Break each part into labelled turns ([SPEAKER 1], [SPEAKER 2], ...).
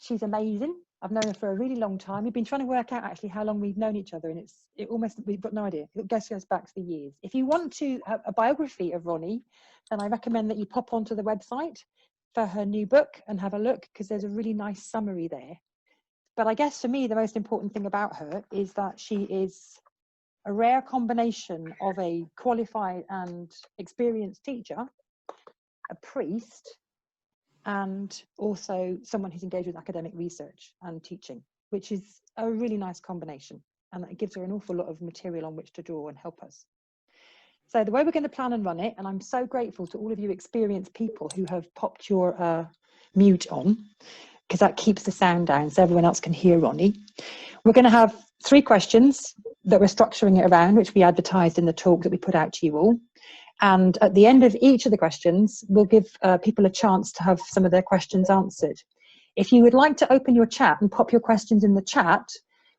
[SPEAKER 1] She's amazing. I've known her for a really long time. We've been trying to work out actually how long we've known each other, and we've got no idea. It goes back to the years. If you want to have a biography of Ronni, then I recommend that you pop onto the website for her new book and have a look, because there's a really nice summary there. But I guess for me, the most important thing about her is that she is a rare combination of a qualified and experienced teacher, a priest, and also someone who's engaged with academic research and teaching, which is a really nice combination. And it gives her an awful lot of material on which to draw and help us. So the way we're going to plan and run it, and I'm so grateful to all of you experienced people who have popped your mute on, because that keeps the sound down so everyone else can hear Ronni. We're going to have 3 questions that we're structuring it around, which we advertised in the talk that we put out to you all. And at the end of each of the questions, we'll give people a chance to have some of their questions answered. If you would like to open your chat and pop your questions in the chat,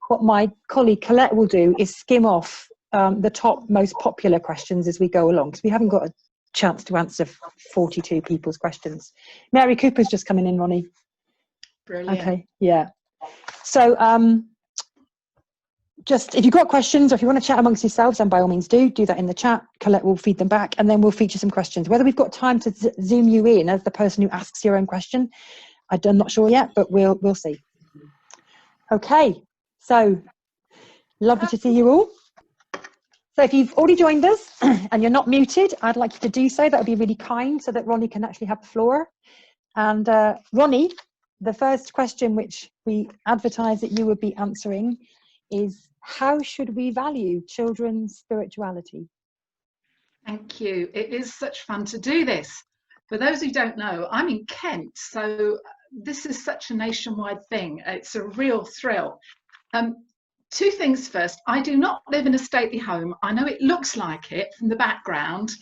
[SPEAKER 1] what my colleague Colette will do is skim off the top most popular questions as we go along, because we haven't got a chance to answer 42 people's questions. Mary Cooper's just coming in, Ronni.
[SPEAKER 2] Brilliant.
[SPEAKER 1] Okay, yeah. So just if you've got questions, or if you want to chat amongst yourselves, then by all means do that in the chat. Colette will feed them back, and then we'll feature some questions. Whether we've got time to zoom you in as the person who asks your own question, I'm not sure yet, but we'll see. Okay, so lovely to see you all. So if you've already joined us and you're not muted, I'd like you to do so. That would be really kind, so that Ronni can actually have the floor. And Ronni, the first question which we advertise that you would be answering is, how should we value children's spirituality?
[SPEAKER 2] Thank you. It is such fun to do this. For those who don't know, I'm in Kent, so this is such a nationwide thing. It's a real thrill. 2 things first. I do not live in a stately home. I know it looks like it from the background,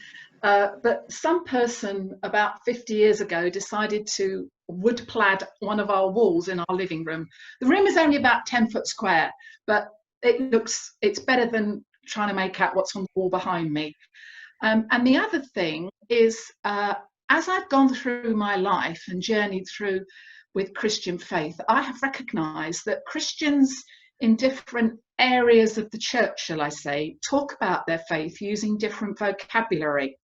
[SPEAKER 2] but some person about 50 years ago decided to wood clad one of our walls in our living room. The room is only about 10 foot square, but it's better than trying to make out what's on the wall behind me. And the other thing is, as I've gone through my life and journeyed through with Christian faith, I have recognized that Christians in different areas of the church, shall I say, talk about their faith using different vocabulary.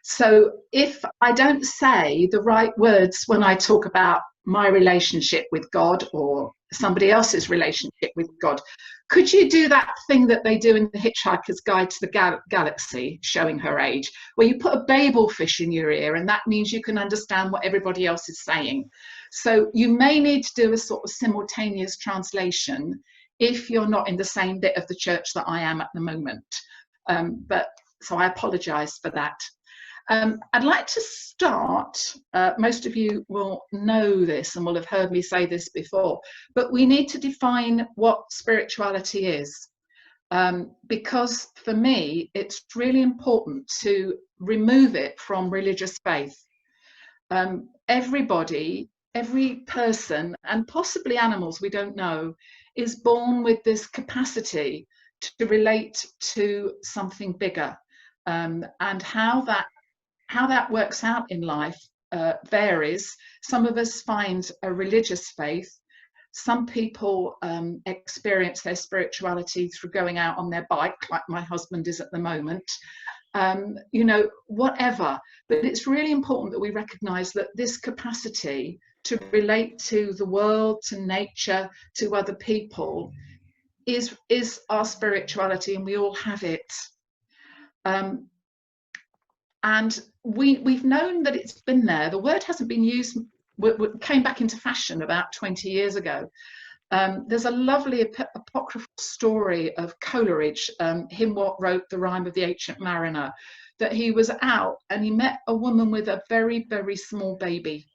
[SPEAKER 2] So if I don't say the right words when I talk about my relationship with God or somebody else's relationship with God, could you do that thing that they do in The Hitchhiker's Guide to the Galaxy, showing her age, where you put a Babel fish in your ear, and that means you can understand what everybody else is saying? So you may need to do a sort of simultaneous translation if you're not in the same bit of the church that I am at the moment. So I apologize for that. I'd like to start, most of you will know this and will have heard me say this before, but we need to define what spirituality is. Because for me, it's really important to remove it from religious faith. Everybody, every person, and possibly animals, we don't know, is born with this capacity to relate to something bigger. And how that works out in life varies. Some of us find a religious faith. Some people experience their spirituality through going out on their bike, like my husband is at the moment. You know, whatever. But it's really important that we recognize that this capacity to relate to the world, to nature, to other people is our spirituality, and we all have it. And we've known that it's been there. The word hasn't been used, came back into fashion about 20 years ago. There's a lovely apocryphal story of Coleridge, him what wrote The Rime of the Ancient Mariner, that he was out and he met a woman with a very, very small baby.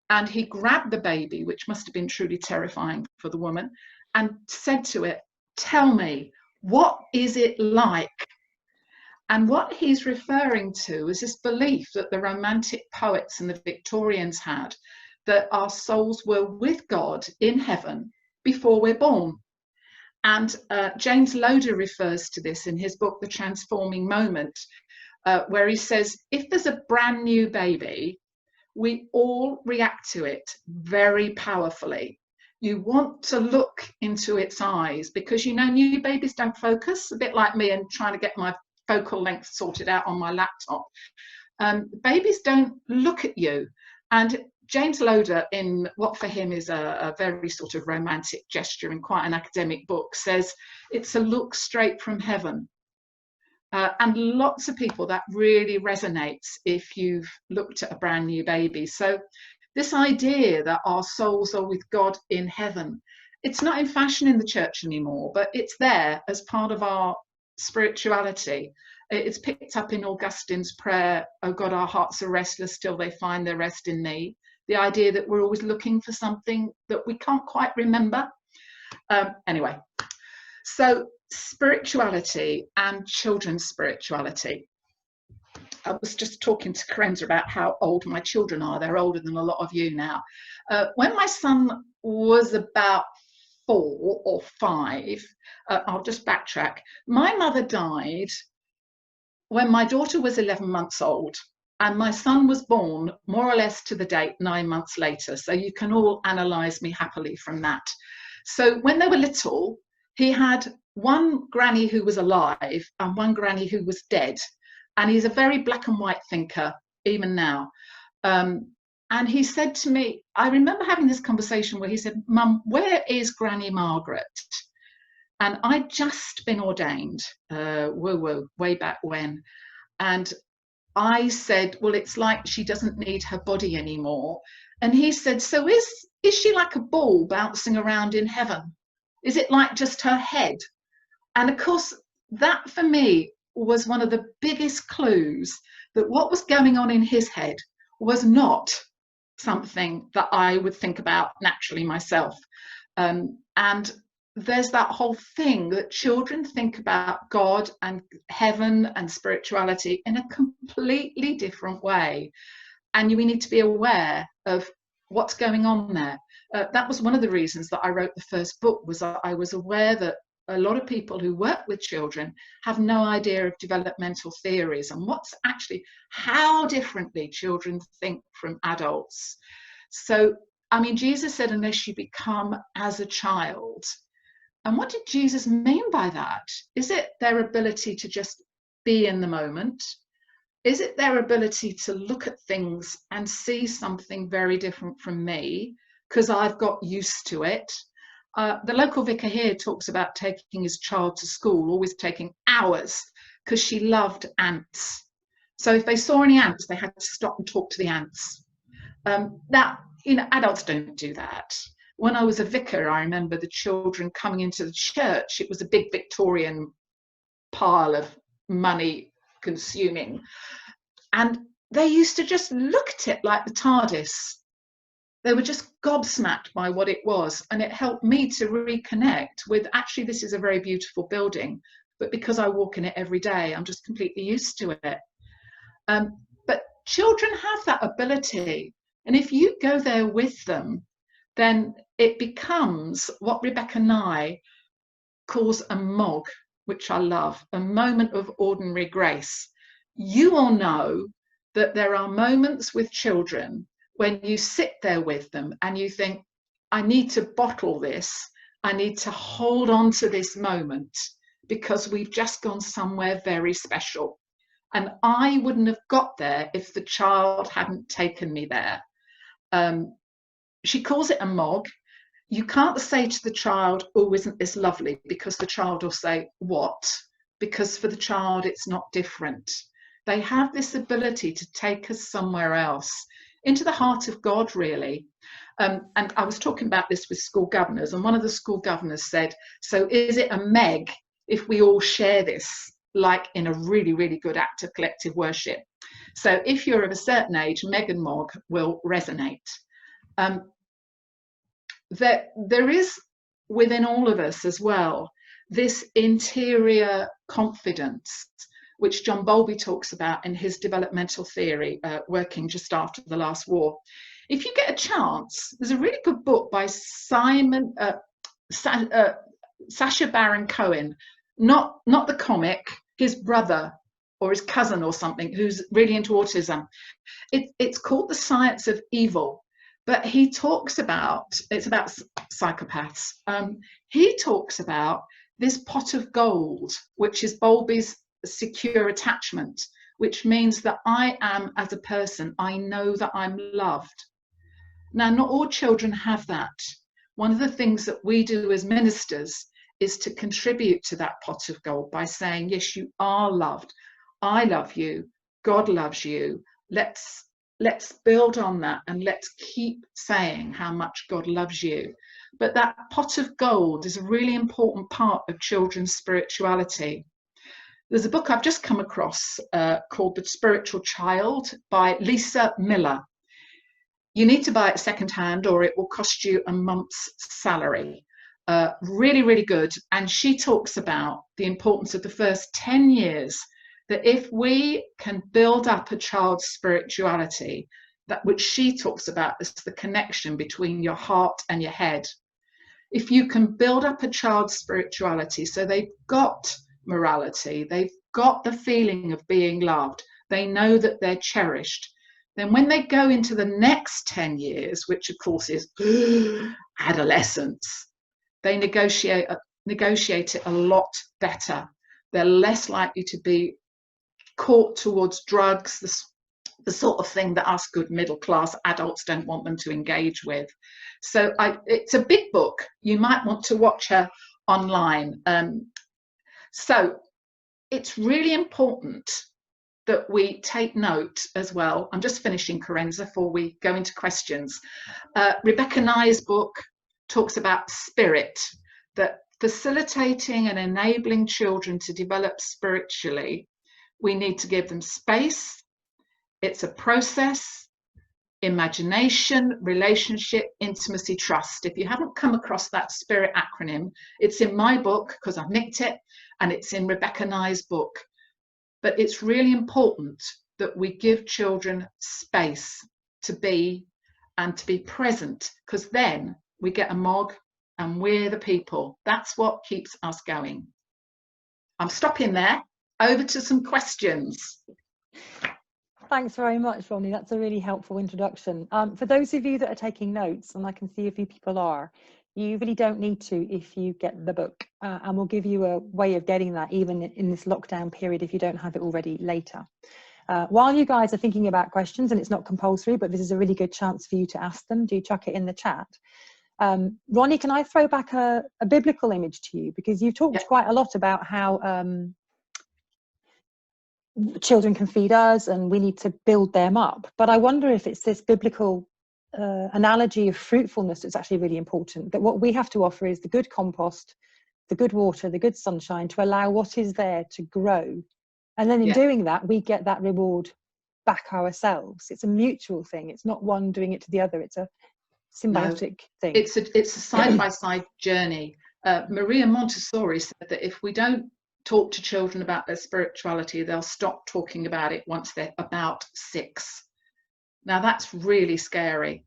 [SPEAKER 2] And he grabbed the baby, which must have been truly terrifying for the woman, and said to it, "Tell me, what is it like?" And what he's referring to is this belief that the Romantic poets and the Victorians had, that our souls were with God in heaven before we're born. And James Loder refers to this in his book, The Transforming Moment, where he says, if there's a brand new baby, we all react to it very powerfully. You want to look into its eyes because, you know, new babies don't focus, a bit like me and trying to get my focal length sorted out on my laptop. Babies don't look at you. And James Loder, in what for him is a very sort of romantic gesture in quite an academic book, says it's a look straight from heaven. And lots of people, that really resonates if you've looked at a brand new baby. So this idea that our souls are with God in heaven, it's not in fashion in the church anymore, but it's there as part of our spirituality. It's picked up in Augustine's prayer, "Oh God, our hearts are restless till they find their rest in thee." The idea that we're always looking for something that we can't quite remember. Anyway, so spirituality and children's spirituality. I was just talking to Karenza about how old my children are. They're older than a lot of you now. When my son was about 4 or 5, I'll just backtrack. My mother died when my daughter was 11 months old, and my son was born more or less to the date 9 months later. So you can all analyse me happily from that. So when they were little, he had one granny who was alive and one granny who was dead. And he's a very black and white thinker, even now. And he said to me, I remember having this conversation where he said, "Mum, where is Granny Margaret?" And I'd just been ordained, way back when. And I said, well, it's like she doesn't need her body anymore. And he said, so is she like a ball bouncing around in heaven? Is it like just her head? And of course, that for me was one of the biggest clues that what was going on in his head was not something that I would think about naturally myself. And there's that whole thing that children think about God and heaven and spirituality in a completely different way. And we need to be aware of what's going on there. That was one of the reasons that I wrote the first book, was that I was aware that a lot of people who work with children have no idea of developmental theories and what's actually, how differently children think from adults. So, I mean, Jesus said, unless you become as a child. And what did Jesus mean by that? Is it their ability to just be in the moment? Is it their ability to look at things and see something very different from me because I've got used to it? The local vicar here talks about taking his child to school, always taking hours, because she loved ants. So if they saw any ants, they had to stop and talk to the ants. Now, you know, adults don't do that. When I was a vicar, I remember the children coming into the church. It was a big Victorian pile of money consuming. And they used to just look at it like the TARDIS. They were just gobsmacked by what it was. And it helped me to reconnect with, actually, this is a very beautiful building, but because I walk in it every day, I'm just completely used to it. But children have that ability. And if you go there with them, then it becomes what Rebecca Nye calls a MOG, which I love, a moment of ordinary grace. You all know that there are moments with children when you sit there with them and you think, I need to bottle this, I need to hold on to this moment because we've just gone somewhere very special. And I wouldn't have got there if the child hadn't taken me there. She calls it a MOG. You can't say to the child, oh, isn't this lovely? Because the child will say, what? Because for the child, it's not different. They have this ability to take us somewhere else, into the heart of God, really. And I was talking about this with school governors, and one of the school governors said, so is it a MEG if we all share this, like in a really, really good act of collective worship? So if you're of a certain age, MEG and MOG will resonate. There is within all of us as well this interior confidence, which John Bowlby talks about in his developmental theory, working just after the last war. If you get a chance, there's a really good book by Sacha Baron Cohen, not the comic, his brother or his cousin or something who's really into autism. It's called The Science of Evil, but he talks about, it's about psychopaths. He talks about this pot of gold, which is Bowlby's secure attachment, which means that I am, as a person, I know that I'm loved. Now, not all children have that. One of the things that we do as ministers is to contribute to that pot of gold by saying, yes, you are loved. I love you. God loves you. Let's build on that, and let's keep saying how much God loves you. But that pot of gold is a really important part of children's spirituality. There's a book I've just come across called The Spiritual Child by Lisa Miller. You need to buy it secondhand or it will cost you a month's salary. Really, really good. And she talks about the importance of the first 10 years, that if we can build up a child's spirituality, that which she talks about is the connection between your heart and your head. If you can build up a child's spirituality, so they've got morality, they've got the feeling of being loved, they know that they're cherished, then when they go into the next 10 years, which of course is adolescence, they negotiate it a lot better. They're less likely to be caught towards drugs, the sort of thing that us good middle class adults don't want them to engage with. So it's a big book. You might want to watch her online. So it's really important that we take note as well. I'm just finishing, Carenza, before we go into questions. Rebecca Nye's book talks about spirit, that facilitating and enabling children to develop spiritually, we need to give them space. It's a process, imagination, relationship, intimacy, trust. If you haven't come across that SPIRIT acronym, it's in my book because I've nicked it, and it's in Rebecca Nye's book. But it's really important that we give children space to be and to be present, because then we get a MOG and we're the people. That's what keeps us going. I'm stopping there. Over to some questions.
[SPEAKER 1] Thanks very much, Ronni. That's a really helpful introduction. For those of you that are taking notes, and I can see a few people are, you really don't need to if you get the book, and we'll give you a way of getting that even in this lockdown period if you don't have it already later. While you guys are thinking about questions, and it's not compulsory, but this is a really good chance for you to ask them, do chuck it in the chat. Ronni, can I throw back a biblical image to you? Because you've talked quite a lot about how children can feed us and we need to build them up. But I wonder if it's this biblical analogy of fruitfulness that's actually really important, that what we have to offer is the good compost, the good water, the good sunshine to allow what is there to grow. And then in doing that, we get that reward back ourselves. It's a mutual thing. It's not one doing it to the other. It's a symbiotic thing.
[SPEAKER 2] It's a side-by-side journey. Maria Montessori said that if we don't talk to children about their spirituality, they'll stop talking about it once they're about 6. Now that's really scary,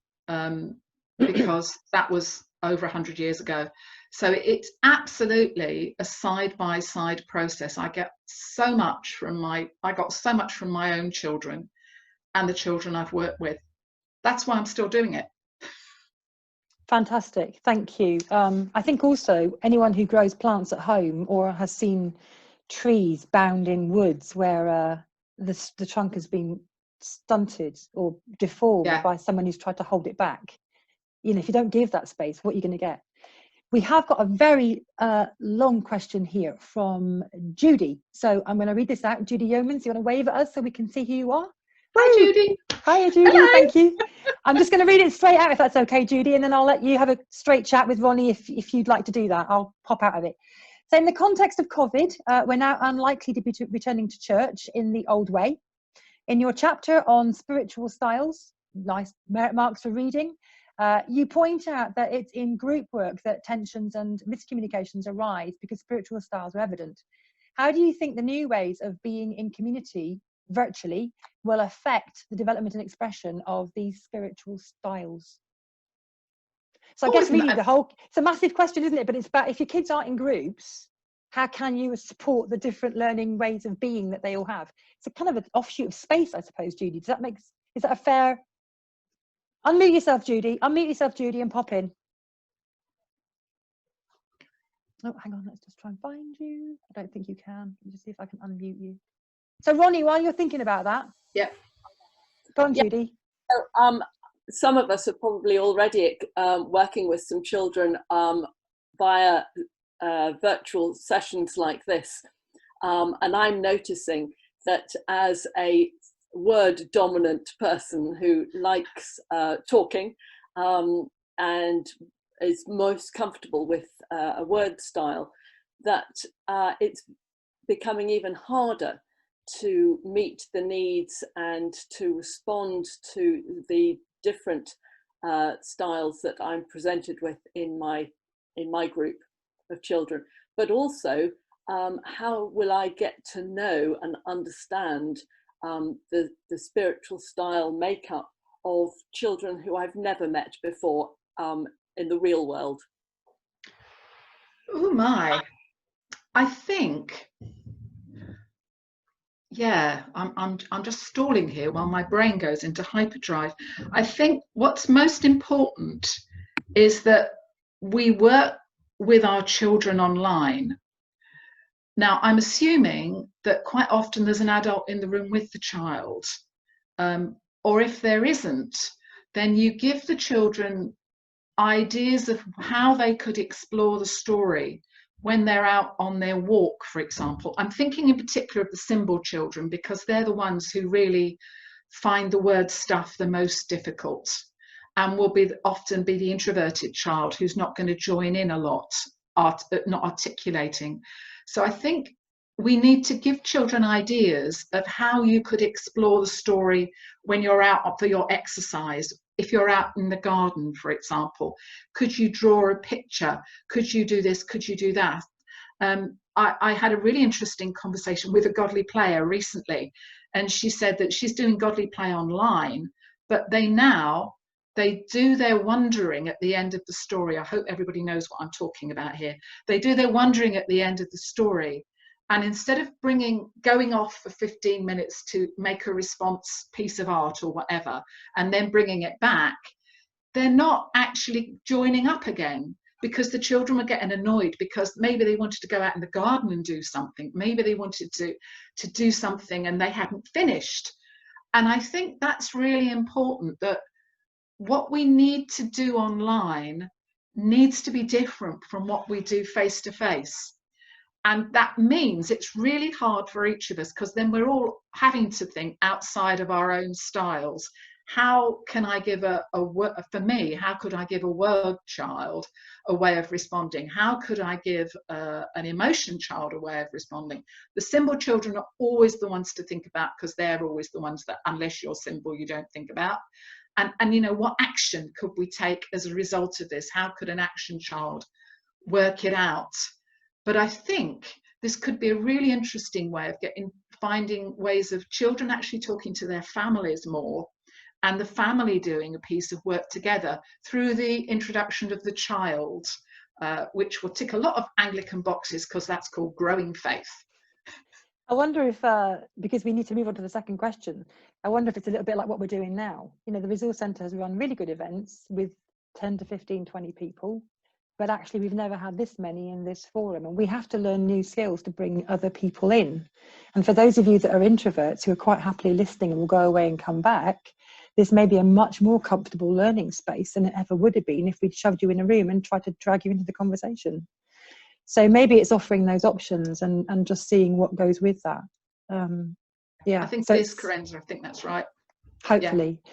[SPEAKER 2] because that was over 100 years ago. So it's absolutely a side-by-side process. I got so much from my own children and the children I've worked with. That's why I'm still doing it.
[SPEAKER 1] Fantastic, thank you. I think also anyone who grows plants at home or has seen trees bound in woods where the trunk has been stunted or deformed by someone who's tried to hold it back, you know, if you don't give that space, what are you going to get? We have got a very long question here from Judy, so I'm going to read this out. Judy Yeomans, you want to wave at us so we can see who you are?
[SPEAKER 2] Hi, Judy.
[SPEAKER 1] Hi, Judy. Hello. Thank you. I'm just going to read it straight out, if that's okay, Judy, and then I'll let you have a straight chat with Ronni if you'd like to do that. I'll pop out of it. So in the context of COVID, we're now unlikely to be returning to church in the old way. In your chapter on spiritual styles, nice merit marks for reading, you point out that it's in group work that tensions and miscommunications arise because spiritual styles are evident. How do you think the new ways of being in community virtually will affect the development and expression of these spiritual styles? So I guess really it's a massive question, isn't it? But it's about if your kids aren't in groups, how can you support the different learning ways of being that they all have? It's a kind of an offshoot of space, I suppose, Judy. Is that a fair? Unmute yourself, Judy. Unmute yourself, Judy, and pop in. Oh, hang on, let's just try and find you. I don't think you can. Let me just see if I can unmute you. So, Ronnie, while you're thinking about that,
[SPEAKER 2] yeah,
[SPEAKER 1] go on, Judy.
[SPEAKER 3] So, some of us are probably already working with some children via virtual sessions like this, and I'm noticing that as a word dominant person who likes talking and is most comfortable with a word style, that it's becoming even harder to meet the needs and to respond to the different styles that I'm presented with in my group of children. But also, how will I get to know and understand the spiritual style makeup of children who I've never met before in the real world?
[SPEAKER 2] Oh my, I think, yeah, I'm just stalling here while my brain goes into hyperdrive. I think what's most important is that we work with our children online. Now, I'm assuming that quite often there's an adult in the room with the child, or if there isn't, then you give the children ideas of how they could explore the story when they're out on their walk, for example. I'm thinking in particular of the symbol children, because they're the ones who really find the word stuff the most difficult, and will often be the introverted child who's not going to join in a lot, not articulating. So I think we need to give children ideas of how you could explore the story when you're out for your exercise. If you're out in the garden, for example, could you draw a picture? Could you do this? Could you do that? I had a really interesting conversation with a godly player recently, and she said that she's doing godly play online, but they do their wondering at the end of the story. I hope everybody knows what I'm talking about here. They do their wondering at the end of the story. And instead of going off for 15 minutes to make a response piece of art or whatever, and then bringing it back, they're not actually joining up again, because the children were getting annoyed because maybe they wanted to go out in the garden and do something. Maybe they wanted to do something and they hadn't finished. And I think that's really important, that what we need to do online needs to be different from what we do face to face. And that means it's really hard for each of us, because then we're all having to think outside of our own styles. How can I give for me, how could I give a word child a way of responding? How could I give an emotion child a way of responding? The symbol children are always the ones to think about, because they're always the ones that, unless you're symbol, you don't think about. And you know, what action could we take as a result of this? How could an action child work it out? But I think this could be a really interesting way of finding ways of children actually talking to their families more, and the family doing a piece of work together through the introduction of the child, which will tick a lot of Anglican boxes, because that's called growing faith.
[SPEAKER 1] I wonder if, because we need to move on to the second question, I wonder if it's a little bit like what we're doing now. You know, the Resource Centre has run really good events with 10 to 15, 20 people. But actually we've never had this many in this forum, and we have to learn new skills to bring other people in. And for those of you that are introverts who are quite happily listening and will go away and come back, this may be a much more comfortable learning space than it ever would have been if we'd shoved you in a room and tried to drag you into the conversation. So maybe it's offering those options and just seeing what goes with that. Yeah,
[SPEAKER 2] I think
[SPEAKER 1] so
[SPEAKER 2] it is, Corenza, I think that's right.
[SPEAKER 1] Hopefully. Yeah.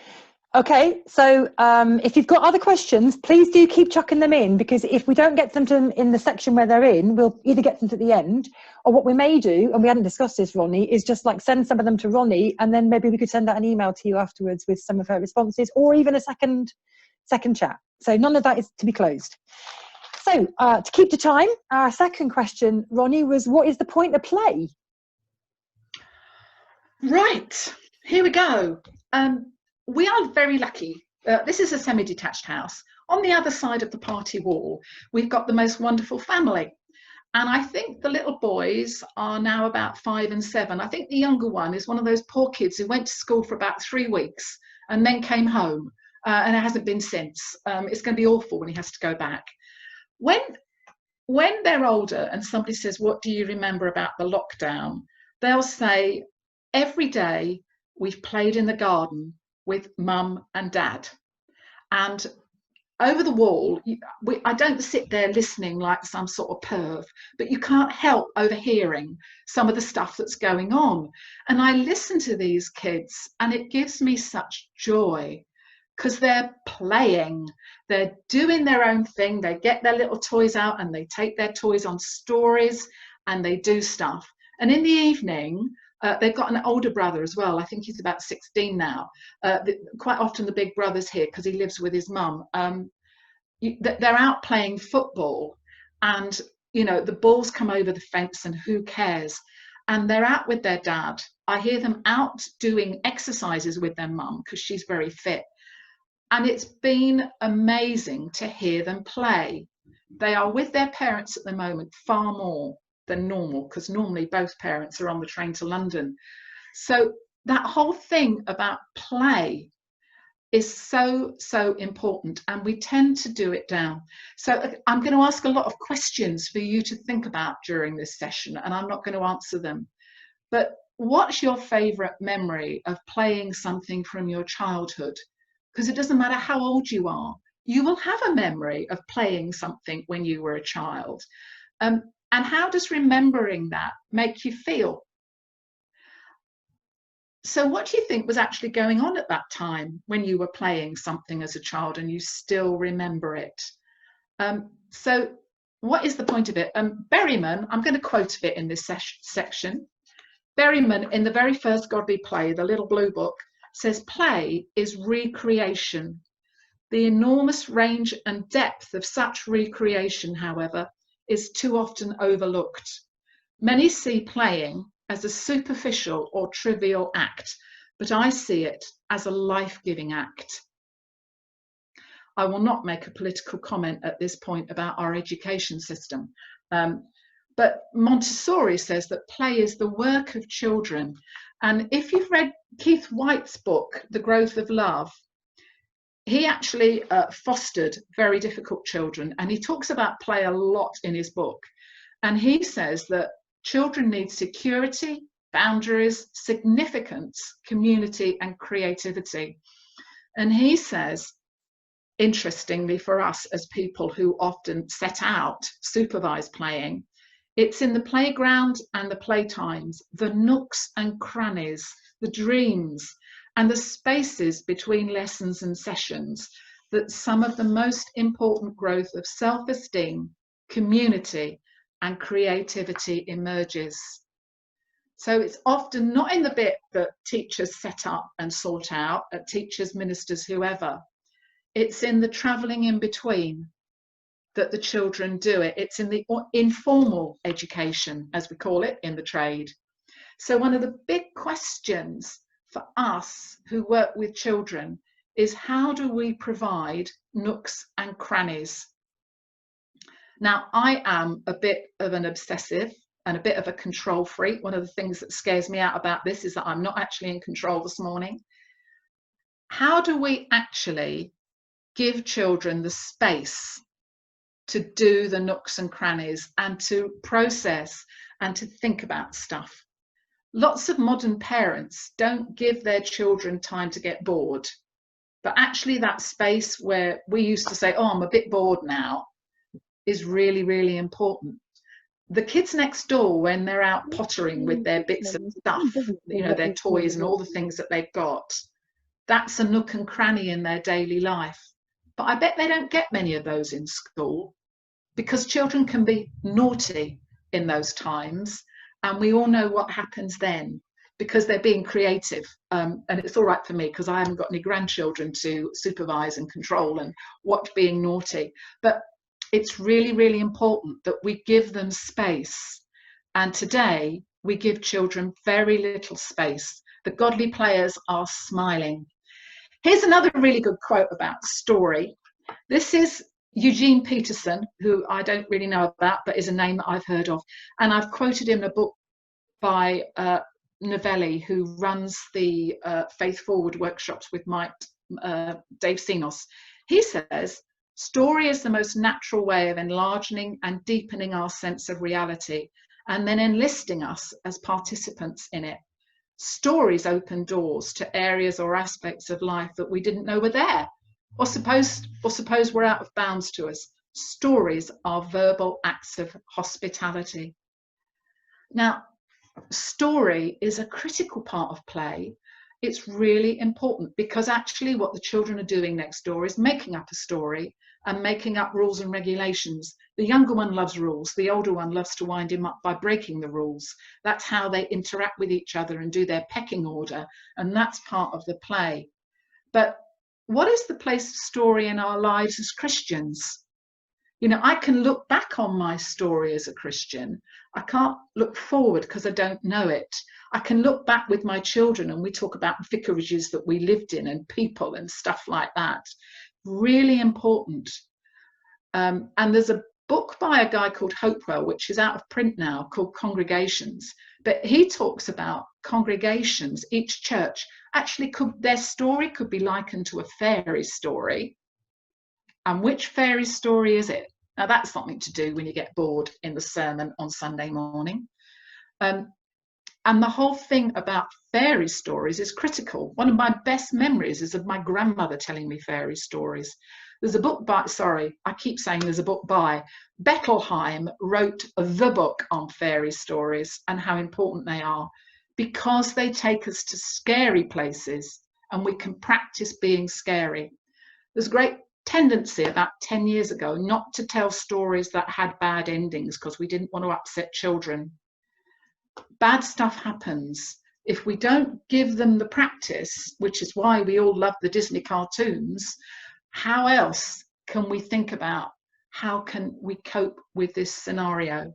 [SPEAKER 1] Okay, so if you've got other questions, please do keep chucking them in, because if we don't get them to in the section where they're in, we'll either get them to the end, or what we may do, and we hadn't discussed this, Ronnie, is just like send some of them to Ronnie, and then maybe we could send out an email to you afterwards with some of her responses, or even a second chat. So none of that is to be closed. So to keep to time, our second question, Ronnie, was what is the point of play?
[SPEAKER 2] Right, here we go. We are very lucky. This is a semi-detached house. On the other side of the party wall, we've got the most wonderful family. And I think the little boys are now about 5 and 7. I think the younger one is one of those poor kids who went to school for about 3 weeks and then came home, and it hasn't been since. It's going to be awful when he has to go back. When they're older and somebody says, what do you remember about the lockdown? They'll say, every day we've played in the garden with mum and dad. And over the wall, I don't sit there listening like some sort of perv, but you can't help overhearing some of the stuff that's going on. And I listen to these kids and it gives me such joy, because they're playing, they're doing their own thing, they get their little toys out and they take their toys on stories and they do stuff. And in the evening, they've got an older brother as well. I think he's about 16 now. Quite often the big brother's here because he lives with his mum. They're out playing football, and you know, the balls come over the fence and who cares? And they're out with their dad. I hear them out doing exercises with their mum because she's very fit. And it's been amazing to hear them play. They are with their parents at the moment far more than normal, because normally both parents are on the train to London. So that whole thing about play is so important, and we tend to do it down. So I'm going to ask a lot of questions for you to think about during this session, and I'm not going to answer them. But what's your favourite memory of playing something from your childhood? Because it doesn't matter how old you are, you will have a memory of playing something when you were a child. And how does remembering that make you feel? So what do you think was actually going on at that time when you were playing something as a child and you still remember it? So what is the point of it? Berryman, I'm going to quote a bit in this section. Berryman, in the very first Godly Play, the little blue book, says play is recreation. The enormous range and depth of such recreation, however, is too often overlooked. Many see playing as a superficial or trivial act, but I see it as a life-giving act. I will not make a political comment at this point about our education system, but Montessori says that play is the work of children. And if you've read Keith White's book, The Growth of Love, he actually fostered very difficult children, and he talks about play a lot in his book. And he says that children need security, boundaries, significance, community, and creativity. And he says, interestingly for us as people who often set out supervised playing, it's in the playground and the playtimes, the nooks and crannies, the dreams, and the spaces between lessons and sessions that some of the most important growth of self-esteem, community, and creativity emerges. So it's often not in the bit that teachers set up and sort out, teachers, ministers, whoever. It's in the travelling in between that the children do it. It's in the informal education, as we call it in the trade. So one of the big questions for us who work with children is, how do we provide nooks and crannies? Now, I am a bit of an obsessive and a bit of a control freak. One of the things that scares me out about this is that I'm not actually in control this morning. How do we actually give children the space to do the nooks and crannies and to process and to think about stuff? Lots of modern parents don't give their children time to get bored, but actually that space where we used to say, oh, I'm a bit bored now, is really, really important. The kids next door, when they're out pottering with their bits of stuff, you know, their toys and all the things that they've got, that's a nook and cranny in their daily life. But I bet they don't get many of those in school, because children can be naughty in those times, and we all know what happens then, because they're being creative. And it's all right for me because I haven't got any grandchildren to supervise and control and watch being naughty. But it's really, really important that we give them space. And today we give children very little space. The godly players are smiling. Here's another really good quote about story. This is, Eugene Peterson, who I don't really know about, but is a name that I've heard of. And I've quoted him in a book by Novelli, who runs the Faith Forward workshops with Dave Sinos. He says, story is the most natural way of enlarging and deepening our sense of reality, and then enlisting us as participants in it. Stories open doors to areas or aspects of life that we didn't know were there, or suppose were out of bounds to us. Stories are verbal acts of hospitality. Now, story is a critical part of play. It's really important, because actually what the children are doing next door is making up a story and making up rules and regulations. The younger one loves rules. The older one loves to wind him up by breaking the rules. That's how they interact with each other and do their pecking order, and that's part of the play. But what is the place of story in our lives as Christians? You know, I can look back on my story as a Christian. I can't look forward because I don't know it. I can look back with my children, and we talk about vicarages that we lived in and people and stuff like that. Really important. And there's a book by a guy called Hopewell, which is out of print now, called Congregations. But he talks about congregations, each church, actually their story could be likened to a fairy story. And which fairy story is it? Now, that's something to do when you get bored in the sermon on Sunday morning. And the whole thing about fairy stories is critical. One of my best memories is of my grandmother telling me fairy stories. There's a book by, sorry, I keep saying there's a book by, Bettelheim wrote the book on fairy stories and how important they are, because they take us to scary places and we can practice being scary. There's a great tendency about 10 years ago not to tell stories that had bad endings because we didn't want to upset children. Bad stuff happens. If we don't give them the practice, which is why we all love the Disney cartoons, how else can we think about how can we cope with this scenario?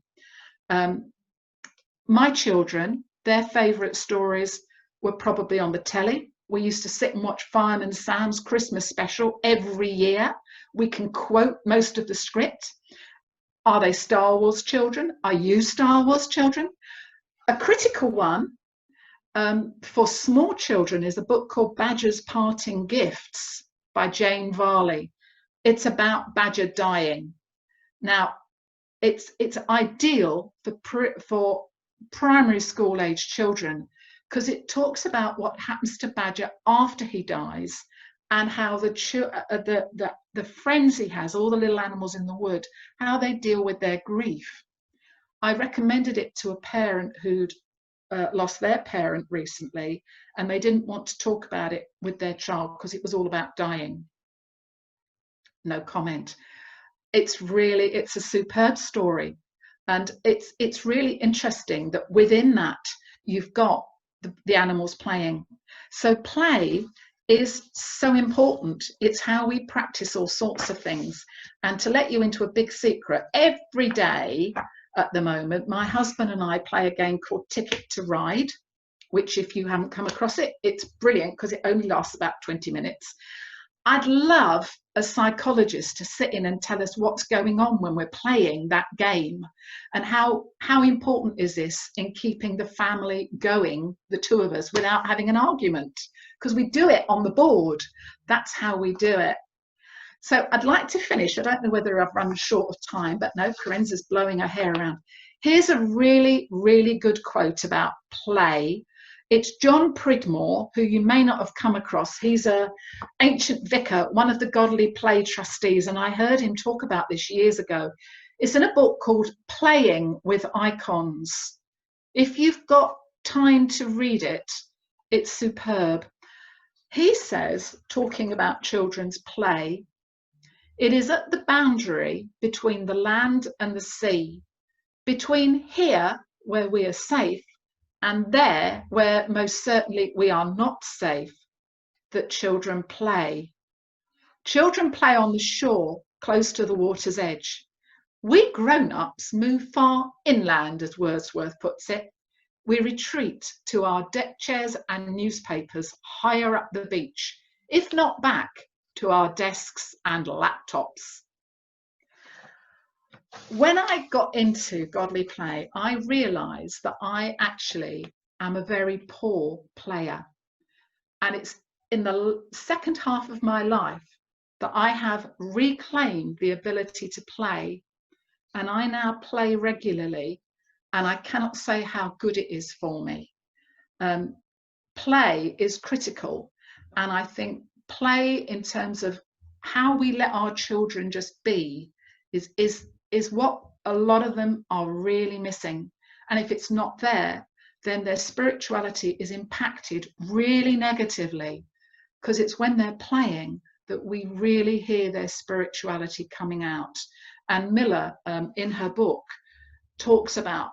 [SPEAKER 2] My children, their favourite stories were probably on the telly. We used to sit and watch Fireman Sam's Christmas special every year. We can quote most of the script. Are they Star Wars children? Are you Star Wars children? A critical one for small children is a book called Badger's Parting Gifts by Jane Varley. It's about Badger dying. Now, it's ideal for primary school age children, because it talks about what happens to Badger after he dies and how the friends he has, all the little animals in the wood, how they deal with their grief. I recommended it to a parent who'd lost their parent recently, and they didn't want to talk about it with their child because it was all about dying. No comment. It's a superb story, and it's really interesting that within that you've got the animals playing. So play is so important. It's how we practice all sorts of things. And to let you into a big secret, every day at the moment, my husband and I play a game called Ticket to Ride, which, if you haven't come across it, it's brilliant because it only lasts about 20 minutes. I'd love a psychologist to sit in and tell us what's going on when we're playing that game, and how important is this in keeping the family going, the two of us, without having an argument, because we do it on the board. That's how we do it. So I'd like to finish. I don't know whether I've run short of time, but no, Corenza's blowing her hair around. Here's a really, really good quote about play. It's John Pridmore, who you may not have come across. He's an ancient vicar, one of the Godly Play trustees, and I heard him talk about this years ago. It's in a book called Playing with Icons. If you've got time to read it, it's superb. He says, talking about children's play, it is at the boundary between the land and the sea, between here, where we are safe, and there, where most certainly we are not safe, that children play. Children play on the shore, close to the water's edge. We grown-ups move far inland, as Wordsworth puts it. We retreat to our deck chairs and newspapers higher up the beach, if not back to our desks and laptops. when I got into godly play, I realized that I actually am a very poor player. And it's in the second half of my life that I have reclaimed the ability to play. And I now play regularly, and I cannot say how good it is for me. Play is critical. And I think play in terms of how we let our children just be is what a lot of them are really missing. And if it's not there, then their spirituality is impacted really negatively, because it's when they're playing that we really hear their spirituality coming out. And Miller, in her book, talks about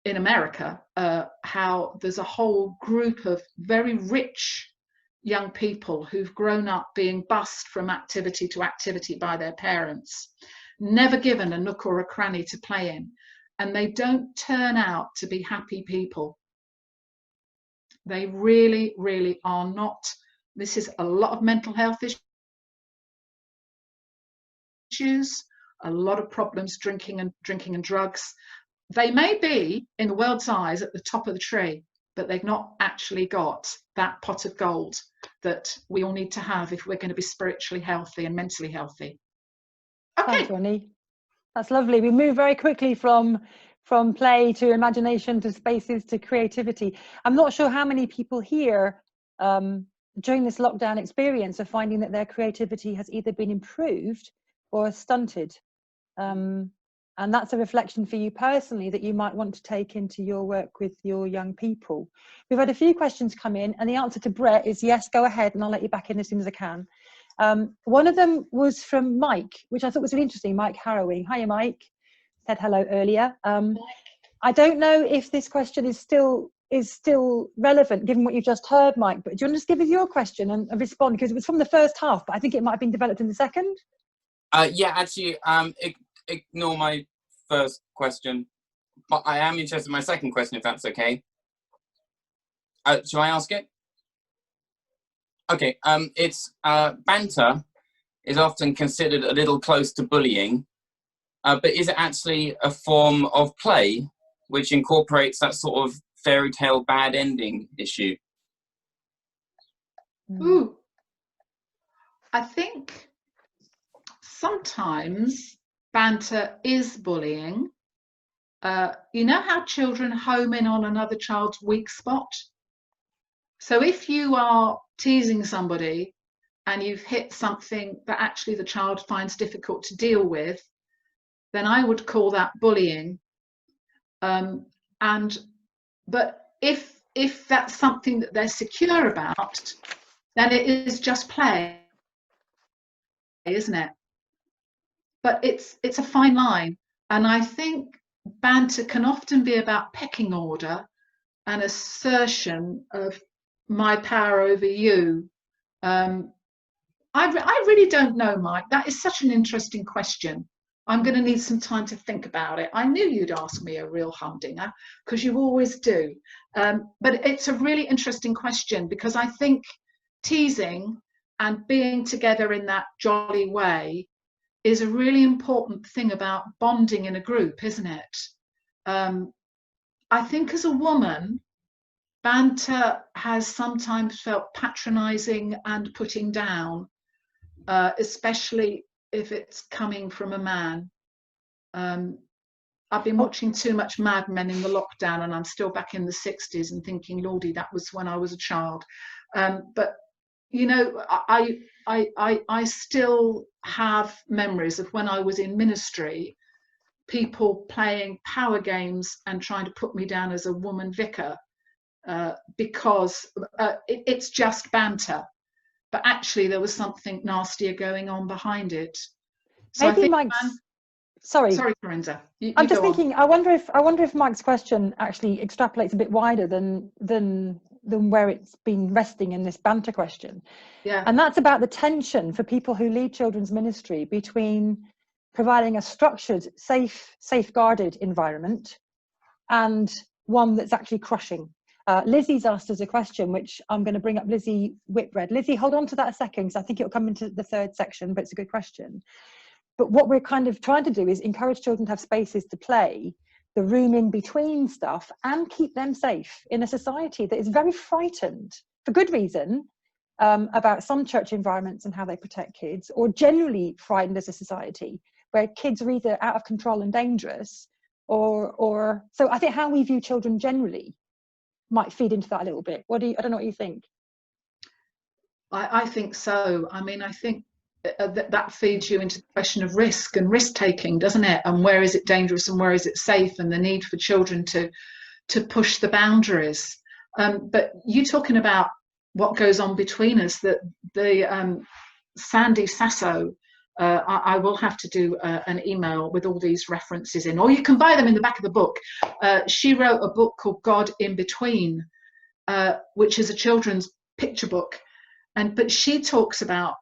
[SPEAKER 2] in America how there's a whole group of very rich young people who've grown up being bussed from activity to activity by their parents, never given a nook or a cranny to play in, and they don't turn out to be happy people. They really, really are not. This is a lot of mental health issues, a lot of problems, drinking and drugs. They may be, in the world's eyes, at the top of the tree, but they've not actually got that pot of gold that we all need to have if we're going to be spiritually healthy and mentally healthy. Okay.
[SPEAKER 1] Thanks, Ronni. That's lovely. We move very quickly from play to imagination to spaces to creativity. I'm not sure how many people here during this lockdown experience are finding that their creativity has either been improved or stunted. And that's a reflection for you personally that you might want to take into your work with your young people. We've had a few questions come in, and the answer to Brett is yes, go ahead, and I'll let you back in as soon as I can. One of them was from Mike, which I thought was really interesting. Mike Harrowing. Hiya, Mike. Said hello earlier. I don't know if this question is still relevant given what you've just heard, Mike, but do you want to just give us your question and respond, because it was from the first half, but I think it might have been developed in the second.
[SPEAKER 4] Yeah, actually, ignore my first question, but I am interested in my second question, if that's okay. Shall I ask it? Okay, it's banter is often considered a little close to bullying, but is it actually a form of play which incorporates that sort of fairy tale bad ending issue?
[SPEAKER 2] Ooh, I think sometimes banter is bullying. You know how children home in on another child's weak spot? So if you are teasing somebody and you've hit something that actually the child finds difficult to deal with, then I would call that bullying. But if that's something that they're secure about, then it is just play, isn't it? But it's a fine line, and I think banter can often be about pecking order and assertion of my power over you. I really don't know, Mike. That is such an interesting question. I'm going to need some time to think about it. I knew you'd ask me a real humdinger, because you always do. But it's a really interesting question, because I think teasing and being together in that jolly way is a really important thing about bonding in a group, isn't it? I think as a woman, banter has sometimes felt patronizing and putting down, especially if it's coming from a man. I've been watching too much Mad Men in the lockdown, and I'm still back in the 60s and thinking, Lordy, that was when I was a child. But you know, I still have memories of when I was in ministry, people playing power games and trying to put me down as a woman vicar, because it's just banter, but actually there was something nastier going on behind it. So
[SPEAKER 1] Maybe Mike's. Sorry,
[SPEAKER 2] Corinda.
[SPEAKER 1] I'm just thinking. I wonder if Mike's question actually extrapolates a bit wider than where it's been resting in this banter question.
[SPEAKER 2] Yeah.
[SPEAKER 1] And that's about the tension for people who lead children's ministry between providing a structured, safeguarded environment and one that's actually crushing. Lizzie's asked us a question, which I'm going to bring up Lizzie Whitbread. Lizzie, hold on to that a second, because I think it'll come into the third section, but it's a good question. But what we're kind of trying to do is encourage children to have spaces to play, the room in between stuff, and keep them safe in a society that is very frightened, for good reason, about some church environments and how they protect kids, or generally frightened as a society, where kids are either out of control and dangerous, or so I think how we view children generally might feed into that a little bit. I don't know what you think.
[SPEAKER 2] I think so. I mean, I think that feeds you into the question of risk and risk taking, doesn't it? And where is it dangerous and where is it safe, and the need for children to push the boundaries. But you talking about what goes on between us, that the Sandy Sasso, I will have to do an email with all these references in, or you can buy them in the back of the book. She wrote a book called God in Between, which is a children's picture book. But she talks about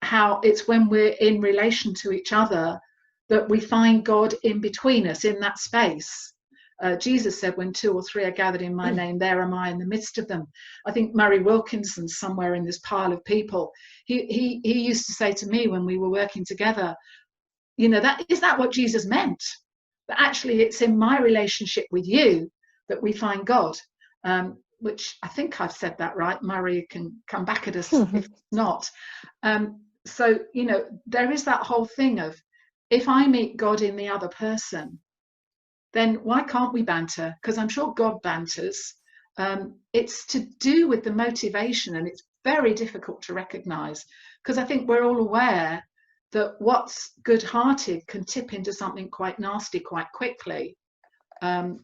[SPEAKER 2] how it's when we're in relation to each other that we find God in between us, in that space. Jesus said, when 2 or 3 are gathered in my name, there am I in the midst of them. I think Murray Wilkinson, somewhere in this pile of people, he used to say to me when we were working together, you know, is that what Jesus meant? That actually it's in my relationship with you that we find God. Which I think I've said that right. Murray can come back at us if not. So, you know, there is that whole thing of, if I meet God in the other person, then why can't we banter? Because I'm sure God banters. It's to do with the motivation, and it's very difficult to recognise, because I think we're all aware that what's good-hearted can tip into something quite nasty quite quickly. And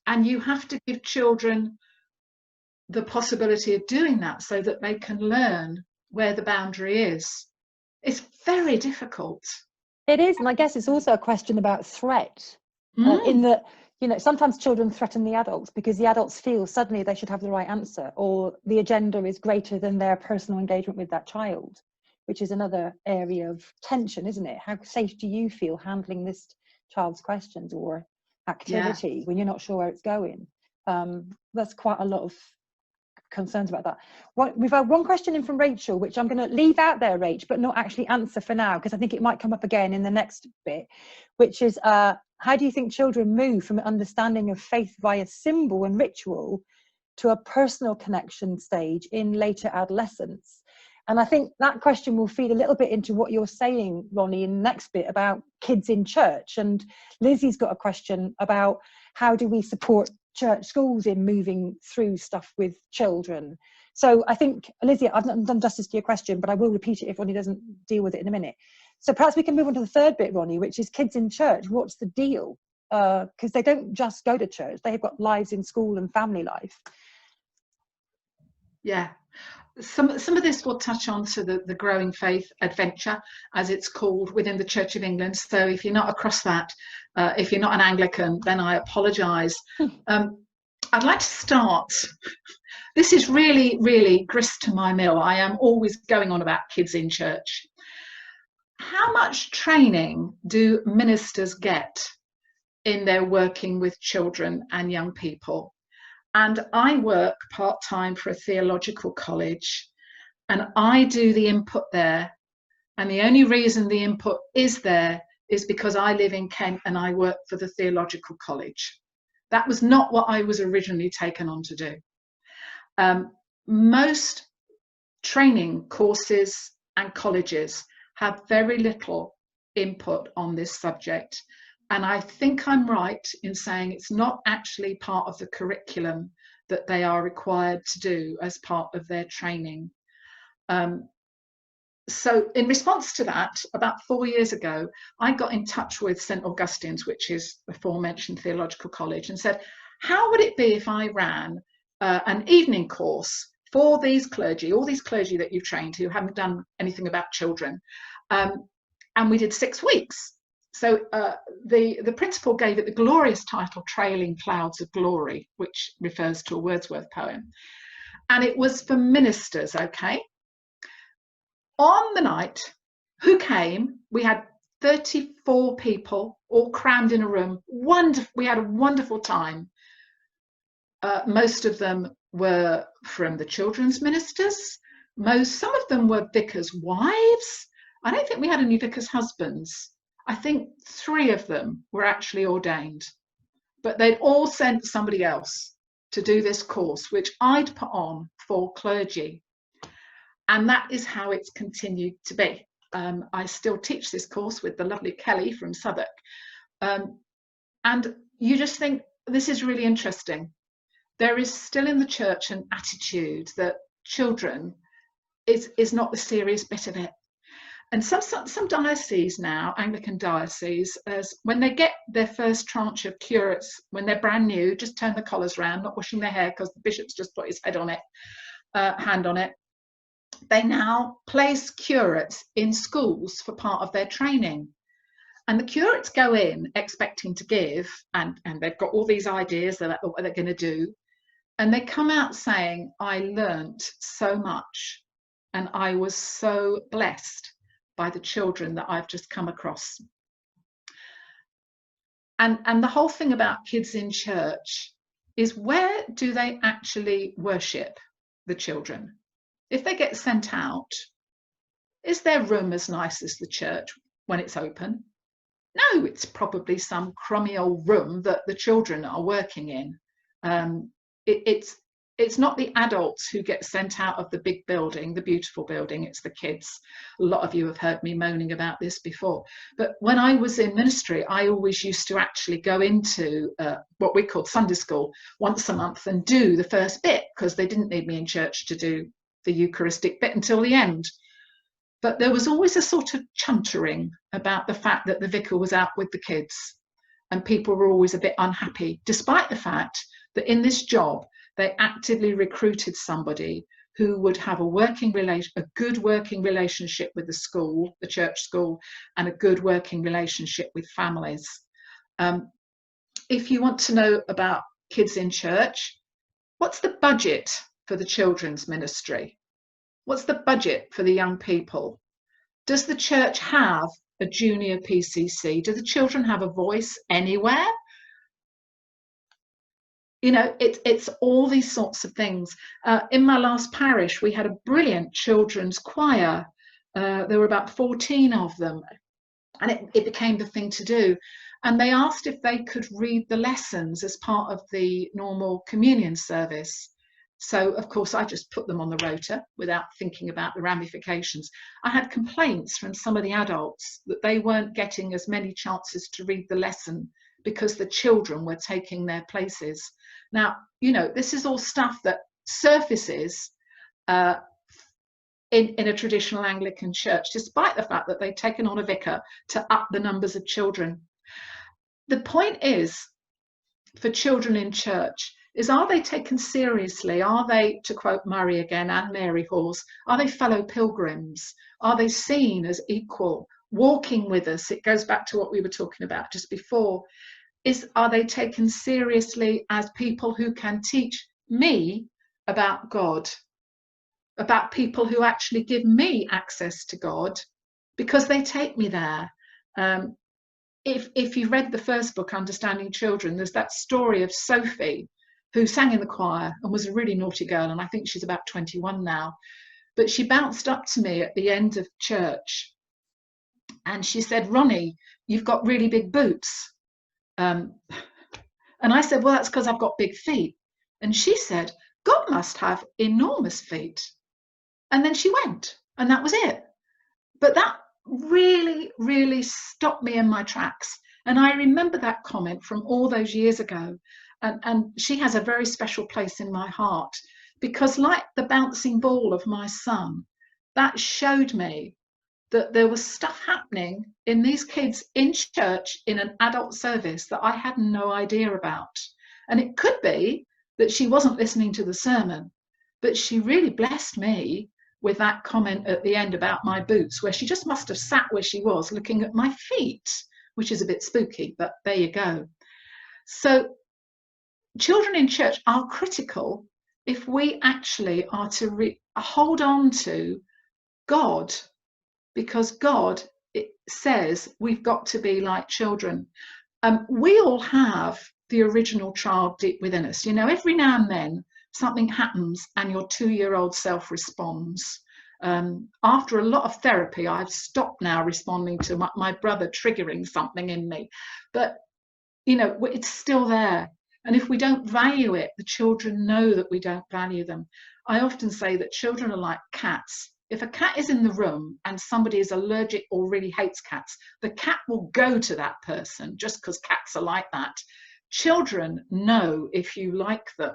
[SPEAKER 2] you have to give children the possibility of doing that so that they can learn where the boundary is. It's very difficult.
[SPEAKER 1] It is, and I guess it's also a question about threat. In that, you know, sometimes children threaten the adults because the adults feel suddenly they should have the right answer, or the agenda is greater than their personal engagement with that child, which is another area of tension, isn't it? How safe do you feel handling this child's questions or activity when you're not sure where it's going? That's quite a lot of concerns about that. We've had one question in from Rachel, which I'm going to leave out there, Rach, but not actually answer for now, because I think it might come up again in the next bit, which is, how do you think children move from an understanding of faith via symbol and ritual to a personal connection stage in later adolescence? And I think that question will feed a little bit into what you're saying, Ronnie, in the next bit about kids in church. And Lizzie's got a question about how do we support church schools in moving through stuff with children. So I think, Lizzie, I've not done justice to your question, but I will repeat it if Ronnie doesn't deal with it in a minute. So perhaps we can move on to the third bit, Ronnie, which is kids in church. What's the deal? Because they don't just go to church, they've got lives in school and family life.
[SPEAKER 2] Yeah. Some of this will touch on to the growing faith adventure, as it's called, within the Church of England. So if you're not across that, if you're not an Anglican, then I apologise. I'd like to start. This is really, really grist to my mill. I am always going on about kids in church. How much training do ministers get in their working with children and young people? And I work part-time for a theological college, and I do the input there. And the only reason the input is there is because I live in Kent and I work for the theological college. That was not what I was originally taken on to do. Most training courses and colleges have very little input on this subject. And I think I'm right in saying it's not actually part of the curriculum that they are required to do as part of their training. So in response to that, about 4 years ago, I got in touch with St. Augustine's, which is the aforementioned theological college, and said, how would it be if I ran an evening course for these clergy, all these clergy that you've trained who haven't done anything about children? And we did 6 weeks. So the principal gave it the glorious title, Trailing Clouds of Glory, which refers to a Wordsworth poem. And it was for ministers, okay? On the night, who came? We had 34 people, all crammed in a room. We had a wonderful time. Most of them were from the children's ministers. Some of them were vicars' wives. I don't think we had any vicar's husbands. I think 3 of them were actually ordained, but they'd all sent somebody else to do this course, which I'd put on for clergy. And that is how it's continued to be. I still teach this course with the lovely Kelly from Southwark. And you just think, this is really interesting. There is still in the church an attitude that children is not the serious bit of it. And some dioceses now, Anglican dioceses, as when they get their first tranche of curates, when they're brand new, just turn the collars round, not washing their hair because the bishop's just put his hand on it, they now place curates in schools for part of their training. And the curates go in expecting to give, and they've got all these ideas about what they're going to do. And they come out saying, I learnt so much and I was so blessed by the children that I've just come across. And the whole thing about kids in church is, where do they actually worship the children? If they get sent out, is their room as nice as the church when it's open? No, it's probably some crummy old room that the children are working in. It's not the adults who get sent out of the big building, the beautiful building, it's the kids. A lot of you have heard me moaning about this before. But when I was in ministry, I always used to actually go into what we called Sunday school once a month and do the first bit, because they didn't need me in church to do the Eucharistic bit until the end. But there was always a sort of chuntering about the fact that the vicar was out with the kids, and people were always a bit unhappy, despite the fact that in this job, they actively recruited somebody who would have a good working relationship with the school, the church school, and a good working relationship with families. If you want to know about kids in church, what's the budget for the children's ministry? What's the budget for the young people? Does the church have a junior PCC? Do the children have a voice anywhere? You know, it's all these sorts of things. In my last parish, we had a brilliant children's choir. There were about 14 of them, and it became the thing to do. And they asked if they could read the lessons as part of the normal communion service. So, of course, I just put them on the rota without thinking about the ramifications. I had complaints from some of the adults that they weren't getting as many chances to read the lesson because the children were taking their places. Now, you know, this is all stuff that surfaces in a traditional Anglican church, despite the fact that they've taken on a vicar to up the numbers of children. The point is, for children in church, is, are they taken seriously? Are they, to quote Murray again and Mary Hawes, are they fellow pilgrims? Are they seen as equal, walking with us? It goes back to what we were talking about just before. Are they taken seriously as people who can teach me about God, about people who actually give me access to God because they take me there? If you read the first book, Understanding Children, there's that story of Sophie, who sang in the choir and was a really naughty girl, and I think she's about 21 now. But she bounced up to me at the end of church and she said, Ronnie, you've got really big boots. And I said, well, that's because I've got big feet. And she said, God must have enormous feet. And then she went, and that was it. But that really, really stopped me in my tracks. And I remember that comment from all those years ago. And she has a very special place in my heart, because like the bouncing ball of my son, that showed me that there was stuff happening in these kids in church in an adult service that I had no idea about. And it could be that she wasn't listening to the sermon, but she really blessed me with that comment at the end about my boots, where she just must have sat where she was looking at my feet, which is a bit spooky, but there you go. So children in church are critical if we actually are to hold on to God, because God, it says we've got to be like children. We all have the original child deep within us. You know, every now and then something happens and your 2-year-old self responds. After a lot of therapy, I've stopped now responding to my brother triggering something in me. But, you know, it's still there. And if we don't value it, the children know that we don't value them. I often say that children are like cats. If a cat is in the room and somebody is allergic or really hates cats, the cat will go to that person just because cats are like that. Children know if you like them,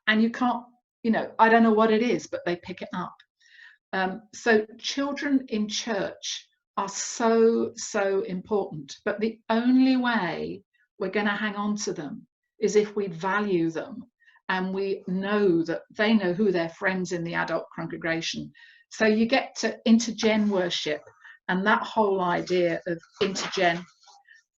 [SPEAKER 2] and you can't, you know, I don't know what it is, but they pick it up. So children in church are so, so important. But the only way we're going to hang on to them is if we value them and we know that they know who their friends in the adult congregation. So you get to intergen worship and that whole idea of intergen.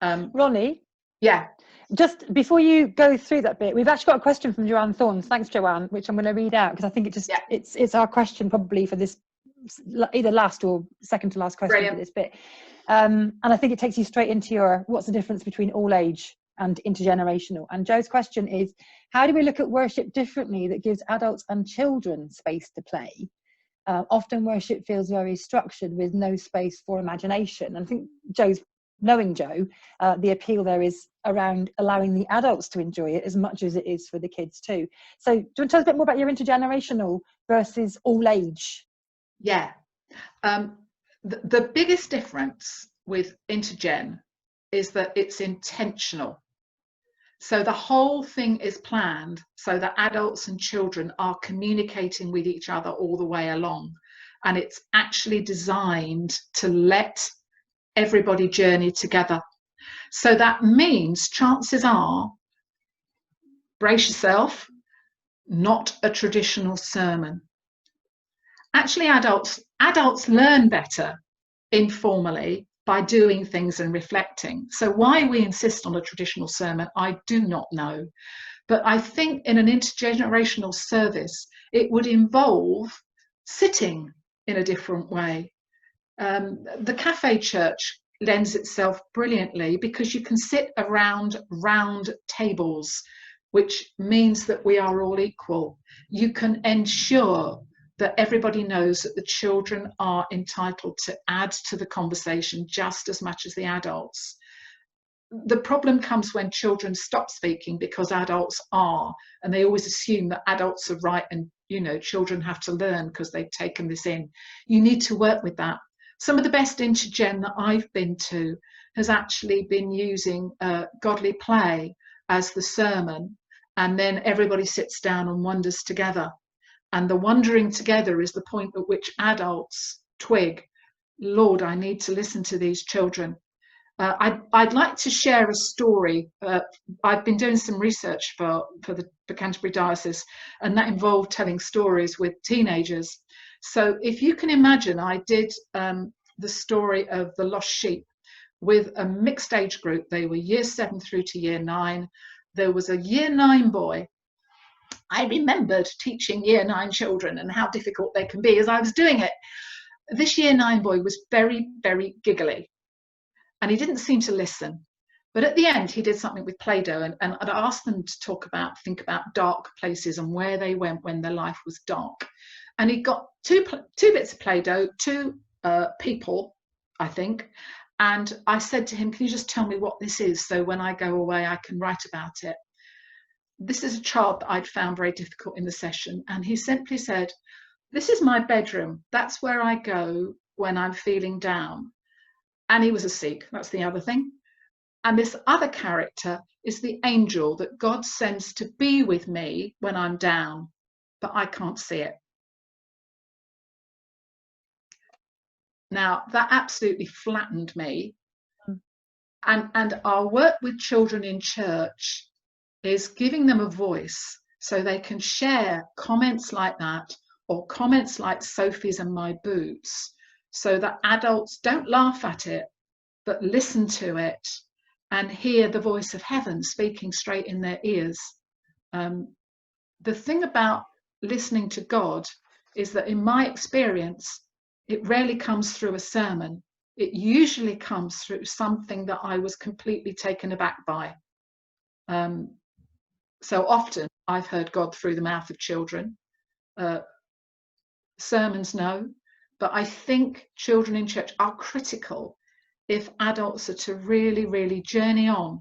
[SPEAKER 1] Ronnie?
[SPEAKER 2] Yeah.
[SPEAKER 1] Just before you go through that bit, we've actually got a question from Joanne Thorns. Thanks, Joanne, which I'm going to read out because I think it just it's our question probably for this, either last or second to last question. Brilliant. For this bit. And I think it takes you straight into your what's the difference between all age and intergenerational. And Joe's question is, how do we look at worship differently that gives adults and children space to play? Often worship feels very structured with no space for imagination. And I think Joe's, knowing Joe, the appeal there is around allowing the adults to enjoy it as much as it is for the kids too. So do you want to tell us a bit more about your intergenerational versus all age?
[SPEAKER 2] Yeah. The biggest difference with intergen is that it's intentional. So the whole thing is planned so that adults and children are communicating with each other all the way along. And it's actually designed to let everybody journey together. So that means chances are, brace yourself, not a traditional sermon. Actually, adults learn better informally by doing things and reflecting. So why we insist on a traditional sermon, I do not know. But I think in an intergenerational service, it would involve sitting in a different way. The cafe church lends itself brilliantly because you can sit around round tables, which means that we are all equal. You can ensure that everybody knows that the children are entitled to add to the conversation just as much as the adults. The problem comes when children stop speaking because adults are, and they always assume that adults are right and, you know, children have to learn because they've taken this in. You need to work with that. Some of the best intergen that I've been to has actually been using godly play as the sermon, and then everybody sits down and wonders together. And the wondering together is the point at which adults twig, Lord, I need to listen to these children. I'd like to share a story. I've been doing some research for the Canterbury Diocese, and that involved telling stories with teenagers. So if you can imagine, I did the story of the lost sheep with a mixed age group. They were year 7 through to year 9. There was a year 9 boy. I remembered teaching year 9 children and how difficult they can be as I was doing it. This year 9 boy was very, very giggly, and he didn't seem to listen. But at the end, he did something with Play-Doh, and I'd asked them to think about dark places and where they went when their life was dark. And he got two bits of Play-Doh, 2 people, I think. And I said to him, can you just tell me what this is so when I go away, I can write about it? This is a child that I'd found very difficult in the session. And he simply said, this is my bedroom. That's where I go when I'm feeling down. And he was a Sikh. That's the other thing. And this other character is the angel that God sends to be with me when I'm down, but I can't see it. Now, that absolutely flattened me. And our work with children in church is giving them a voice so they can share comments like that, or comments like Sophie's and my boots, so that adults don't laugh at it, but listen to it and hear the voice of heaven speaking straight in their ears. The thing about listening to God is that in my experience, it rarely comes through a sermon. It usually comes through something that I was completely taken aback by. So often I've heard God through the mouth of children. sermons, no. But I think children in church are critical if adults are to really, really journey on.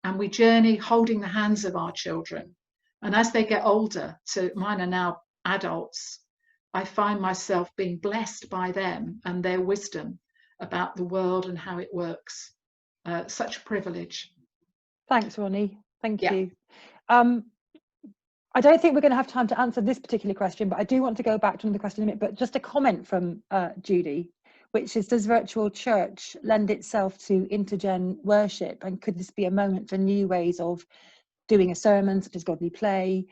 [SPEAKER 2] And we journey holding the hands of our children. And as they get older, so mine are now adults, I find myself being blessed by them and their wisdom about the world and how it works. Such a privilege.
[SPEAKER 1] Thanks, Ronni. Thank
[SPEAKER 2] Yeah.
[SPEAKER 1] you. I don't think we're going to have time to answer this particular question, but I do want to go back to another question in a minute. But just a comment from Judy, which is, does virtual church lend itself to intergen worship? And could this be a moment for new ways of doing a sermon, such as godly play?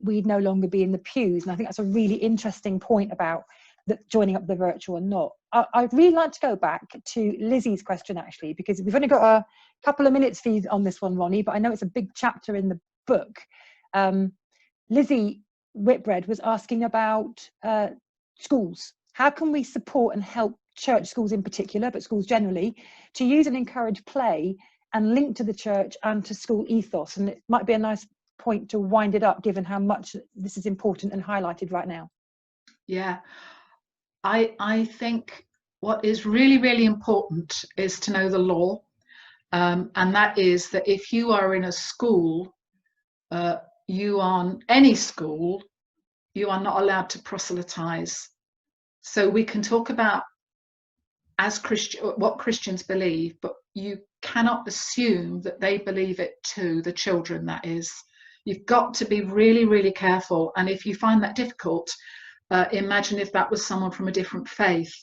[SPEAKER 1] We'd no longer be in the pews. And I think that's a really interesting point about joining up the virtual and not. I'd really like to go back to Lizzie's question, actually, because we've only got a couple of minutes for you on this one, Ronni, but I know it's a big chapter in the book. Lizzie Whitbread was asking about schools. How can we support and help church schools in particular, but schools generally, to use and encourage play and link to the church and to school ethos? And it might be a nice point to wind it up, given how much this is important and highlighted right now.
[SPEAKER 2] Yeah, I think what is really, really important is to know the law. And that is that if you are in a school, you are any school, you are not allowed to proselytize. So we can talk about as what Christians believe, but you cannot assume that they believe it too, the children, that is. You've got to be really, really careful. And if you find that difficult, imagine if that was someone from a different faith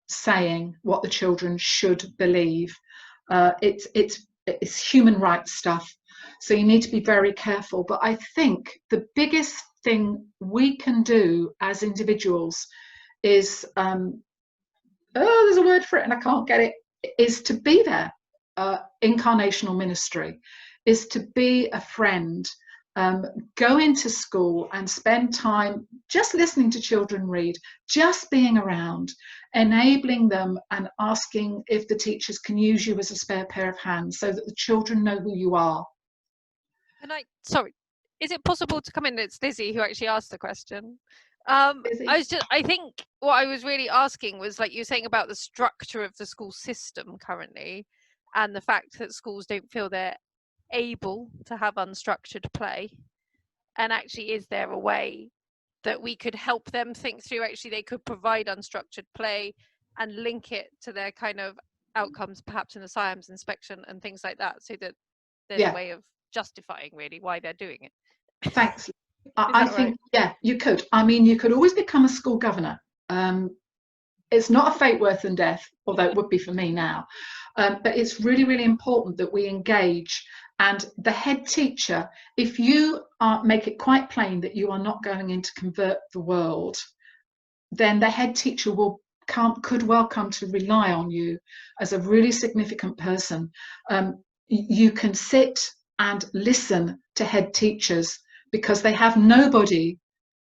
[SPEAKER 2] saying what the children should believe. It's human rights stuff. So you need to be very careful. But I think the biggest thing we can do as individuals is, there's a word for it and I can't get it, is to be there. Incarnational ministry is to be a friend. Go into school and spend time just listening to children read, just being around, enabling them and asking if the teachers can use you as a spare pair of hands so that the children know who you are.
[SPEAKER 5] And sorry, is it possible to come in? It's Lizzie who actually asked the question. I think what I was really asking was, like you were saying about the structure of the school system currently, and the fact that schools don't feel they're able to have unstructured play. And actually, is there a way that we could help them think through, actually they could provide unstructured play and link it to their kind of outcomes, perhaps in the SIAMS inspection and things like that, so that there's a way of justifying really why they're doing it?
[SPEAKER 2] Thanks. I think, yeah, you could. I mean, you could always become a school governor. It's not a fate worse than death, although it would be for me now. But it's really, really important that we engage. And the head teacher, if you make it quite plain that you are not going in to convert the world, then the head teacher could well come to rely on you as a really significant person. You can sit and listen to head teachers because they have nobody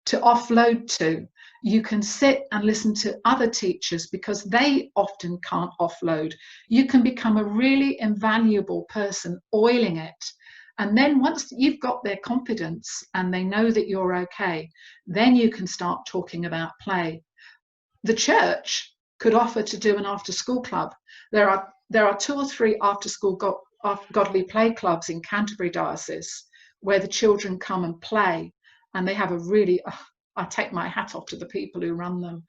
[SPEAKER 2] to offload to. You can sit and listen to other teachers because they often can't offload. You can become a really invaluable person oiling it. And then once you've got their confidence and they know that you're okay, then you can start talking about play. The church could offer to do an after-school club. There are 2 or 3 after-school godly play clubs in Canterbury Diocese where the children come and play, and they have a really, I take my hat off to the people who run them.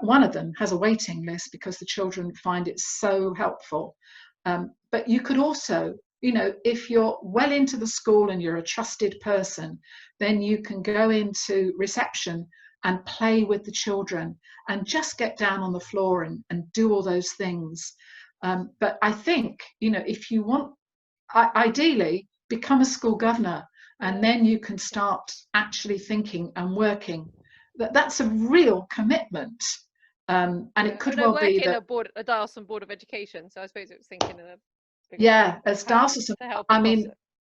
[SPEAKER 2] One of them has a waiting list because the children find it so helpful. But you could also, if you're well into the school and you're a trusted person, then you can go into reception and play with the children and just get down on the floor and do all those things. But I think, if you want, ideally, become a school governor, and then you can start actually thinking and working. That's a real commitment. And it could well be that
[SPEAKER 5] a diocesan board of education. So I suppose it was thinking of
[SPEAKER 2] as diocesan. I mean,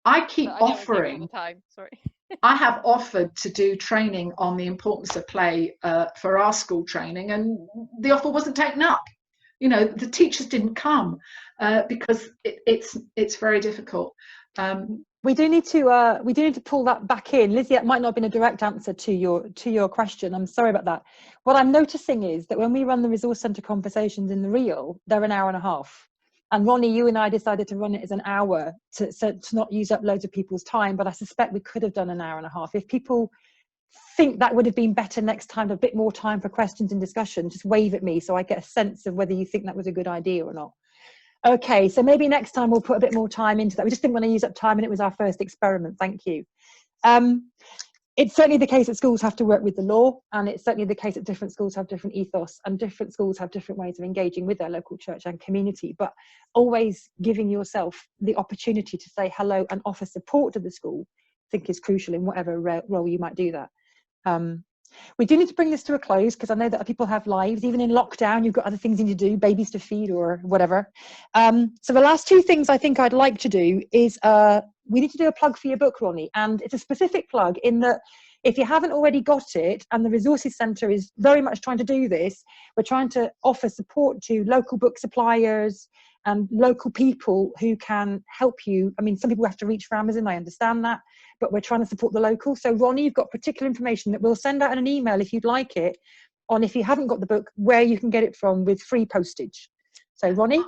[SPEAKER 2] I keep offering. I have offered to do training on the importance of play for our school training, and the offer wasn't taken up. The teachers didn't come because it's very difficult.
[SPEAKER 1] we do need to pull that back in. Lizzie, that might not have been a direct answer to your question. I'm sorry about that. What I'm noticing is that when we run the resource centre conversations in the real, they're an hour and a half. And Ronnie, you and I decided to run it as an hour to not use up loads of people's time, but I suspect we could have done an hour and a half. If people think that would have been better next time, a bit more time for questions and discussion, just wave at me so I get a sense of whether you think that was a good idea or not. Okay, so maybe next time we'll put a bit more time into that. We just didn't want to use up time, and it was our first experiment. Thank you. It's certainly the case that schools have to work with the law, and it's certainly the case that different schools have different ethos, and different schools have different ways of engaging with their local church and community. But always giving yourself the opportunity to say hello and offer support to the school, I think is crucial in whatever role you might do that. We do need to bring this to a close because I know that people have lives. Even in lockdown, you've got other things you need to do, babies to feed or whatever. So the last two things I think I'd like to do is we need to do a plug for your book, Ronnie. And it's a specific plug in that if you haven't already got it, and the Resources Centre is very much trying to do this, we're trying to offer support to local book suppliers and local people who can help you. I mean, some people have to reach for Amazon, I understand that, but we're trying to support the local. So Ronnie, you've got particular information that we'll send out in an email if you'd like it, on if you haven't got the book, where you can get it from with free postage. So Ronnie?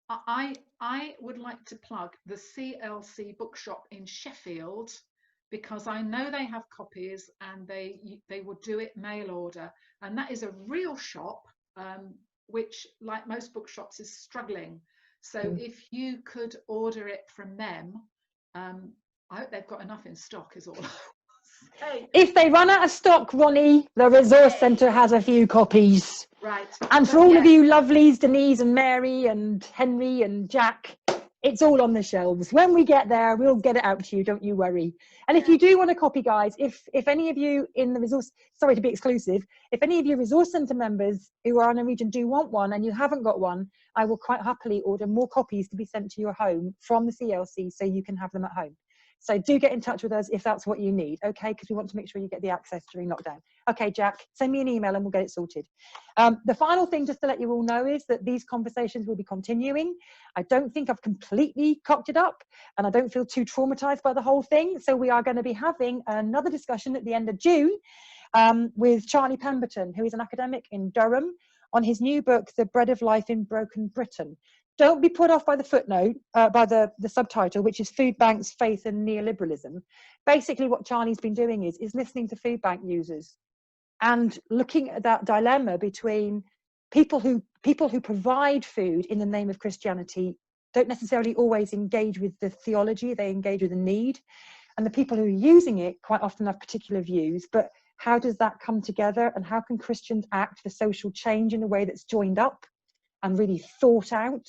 [SPEAKER 2] I would like to plug the CLC bookshop in Sheffield, because I know they have copies and they will do it mail order. And that is a real shop, which, like most bookshops, is struggling. So if you could order it from them, I hope they've got enough in stock is all.
[SPEAKER 1] If they run out of stock, Ronnie, the Resource Centre has a few copies.
[SPEAKER 2] Right.
[SPEAKER 1] And for all of you lovelies, Denise and Mary and Henry and Jack, it's all on the shelves. When we get there, we'll get it out to you, don't you worry. And if you do want a copy, guys, if any of you in the resource, sorry to be exclusive, if any of you Resource Centre members who are in a region do want one and you haven't got one, I will quite happily order more copies to be sent to your home from the CLC so you can have them at home. So do get in touch with us if that's what you need, okay? Because we want to make sure you get the access during lockdown. Okay, Jack, send me an email and we'll get it sorted. The final thing, just to let you all know, is that these conversations will be continuing. I don't think I've completely cocked it up, and I don't feel too traumatized by the whole thing. So we are going to be having another discussion at the end of June with Charlie Pemberton, who is an academic in Durham, on his new book, The Bread of Life in Broken Britain. Don't be put off by the footnote, by the subtitle, which is Food Banks, Faith and Neoliberalism. Basically what Charlie's been doing is listening to food bank users and looking at that dilemma between people who provide food in the name of Christianity don't necessarily always engage with the theology, they engage with the need. And the people who are using it quite often have particular views, but how does that come together, and how can Christians act for social change in a way that's joined up and really thought out?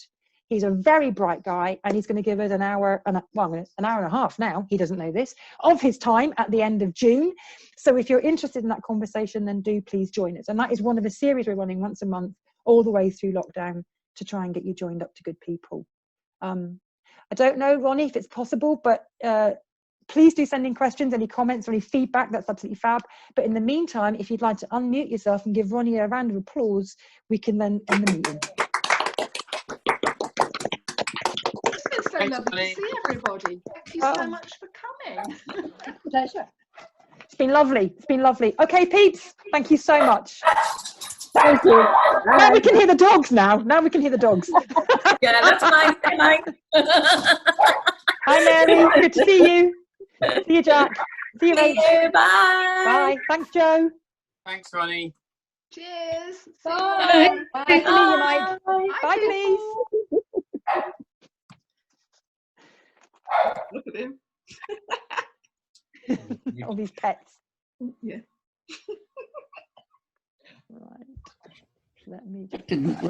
[SPEAKER 1] He's a very bright guy, and he's going to give us an hour and a half now, he doesn't know this, of his time at the end of June. So if you're interested in that conversation, then do please join us. And that is one of a series we're running once a month, all the way through lockdown, to try and get you joined up to good people. I don't know, Ronnie, if it's possible, but please do send in questions, any comments or any feedback, that's absolutely fab. But in the meantime, if you'd like to unmute yourself and give Ronnie a round of applause, we can then end the meeting.
[SPEAKER 2] It's been so lovely to see everybody. Thank you so much for coming.
[SPEAKER 1] Pleasure. It's been lovely. It's been lovely. Okay, peeps, thank you so much. Thank you. Now we can hear the dogs now. Now we can hear the dogs.
[SPEAKER 6] Yeah, that's nice.
[SPEAKER 1] Hi, Mary. Good to see you. See you, Jack. See you, mate.
[SPEAKER 6] Bye.
[SPEAKER 1] Bye. Thanks, Joe.
[SPEAKER 4] Thanks, Ronnie.
[SPEAKER 2] Cheers.
[SPEAKER 1] Bye. Bye. Nice to meet you, Mike. Bye, please.
[SPEAKER 2] Look at him.
[SPEAKER 1] All these pets.
[SPEAKER 2] Yeah.
[SPEAKER 1] Right. Let me just...
[SPEAKER 6] Didn't work.